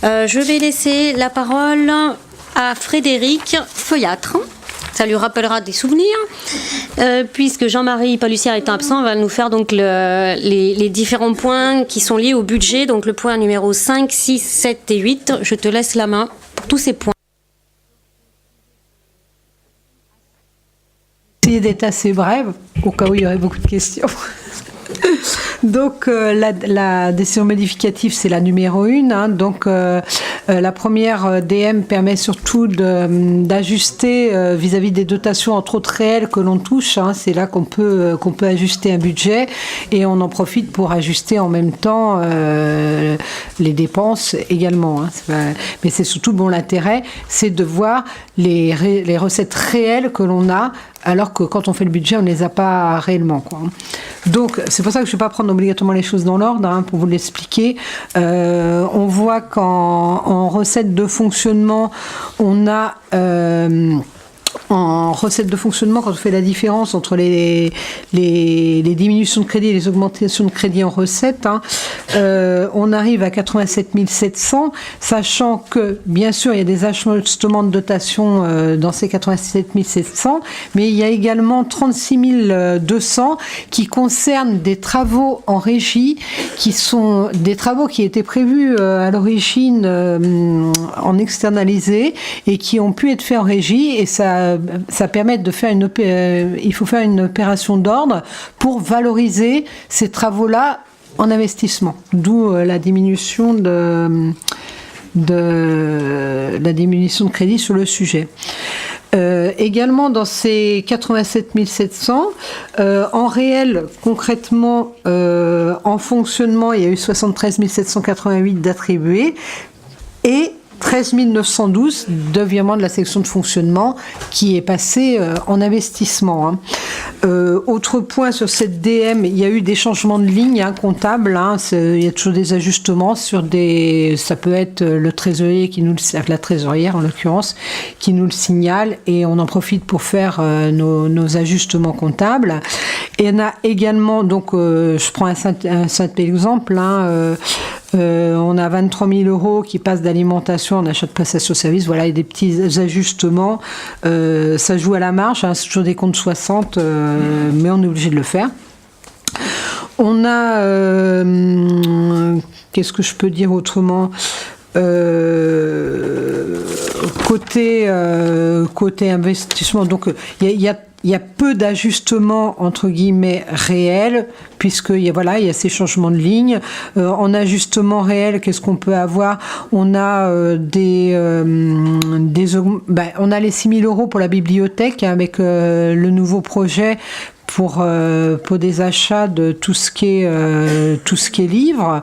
Je vais laisser la parole à Frédéric Feuillâtre. Ça lui rappellera des souvenirs, puisque Jean-Marie Palussière étant absent, va nous faire donc les différents points qui sont liés au budget, donc le point numéro 5, 6, 7 et 8. Je te laisse la main pour tous ces points. Essayer d'être assez brève, au cas où il y aurait beaucoup de questions. Donc la décision modificative, c'est la numéro 1. Hein. Donc la première DM permet surtout d'ajuster vis-à-vis des dotations entre autres réelles que l'on touche. Hein. C'est là qu'on peut ajuster un budget et on en profite pour ajuster en même temps les dépenses également. Hein. Mais c'est surtout l'intérêt, c'est de voir les recettes réelles que l'on a, alors que quand on fait le budget, on ne les a pas réellement, quoi. Donc, c'est pour ça que je ne vais pas prendre obligatoirement les choses dans l'ordre, hein, pour vous l'expliquer. On voit qu'en recettes de fonctionnement, on a... en recette de fonctionnement, quand on fait la différence entre les diminutions de crédit et les augmentations de crédit en recettes, hein, on arrive à 87 700, sachant que, bien sûr, il y a des ajustements de dotation dans ces 87 700, mais il y a également 36 200 qui concernent des travaux en régie, qui sont des travaux qui étaient prévus à l'origine en externalisé et qui ont pu être faits en régie, et ça permet de faire il faut faire une opération d'ordre pour valoriser ces travaux-là en investissement, d'où la diminution de crédit sur le sujet. Également dans ces 87 700, en réel, concrètement, en fonctionnement, il y a eu 73 788 d'attribués et 13 912 de virement de la section de fonctionnement qui est passé en investissement. Hein. Autre point sur cette DM, il y a eu des changements de ligne comptables. Hein, il y a toujours des ajustements sur ça peut être le trésorier la trésorière en l'occurrence, qui nous le signale et on en profite pour faire nos ajustements comptables. Et on a également, donc je prends un simple exemple, hein, on a 23 000 € qui passent d'alimentation en achat de prestations de services. Voilà, il y a des petits ajustements. Ça joue à la marge, hein, c'est toujours des comptes 60, mais on est obligé de le faire. On a... qu'est-ce que je peux dire autrement ? Côté investissement, donc il y a peu d'ajustements entre guillemets réels, puisqu'il y a ces changements de ligne. En ajustement réel, qu'est-ce qu'on peut avoir ? On a on a les 6 000 € pour la bibliothèque, hein, avec le nouveau projet pour des achats de tout ce qui est livre.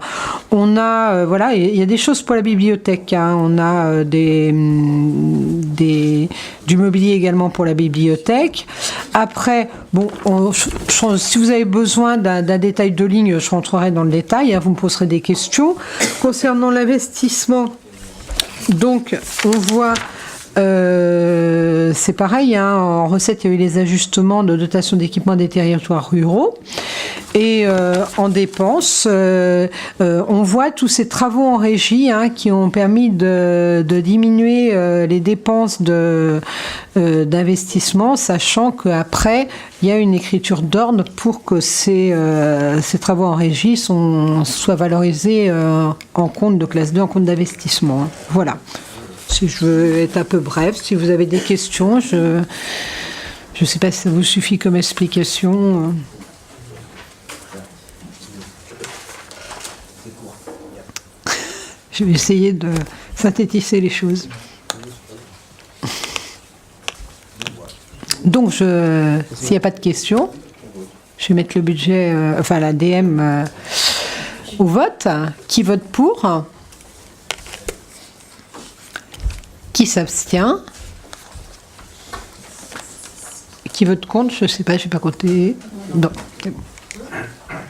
On a il y a des choses pour la bibliothèque, hein. On a du mobilier également pour la bibliothèque. Après, si vous avez besoin d'un détail de ligne, je rentrerai dans le détail, hein, vous me poserez des questions. Concernant l'investissement, donc on voit c'est pareil, hein, en recette, il y a eu les ajustements de dotation d'équipement des territoires ruraux. Et en dépenses, on voit tous ces travaux en régie, hein, qui ont permis de diminuer les dépenses d'investissement, sachant qu'après, il y a une écriture d'ordre pour que ces travaux en régie soient valorisés en compte de classe 2, en compte d'investissement. Hein. Voilà. Si je veux être un peu bref, si vous avez des questions, je ne sais pas si ça vous suffit comme explication. Je vais essayer de synthétiser les choses. Donc, s'il n'y a pas de questions, je vais mettre le budget, la DM au vote. Qui vote pour ? Qui s'abstient? Qui vote contre? Je ne sais pas, je n'ai pas compté. Non.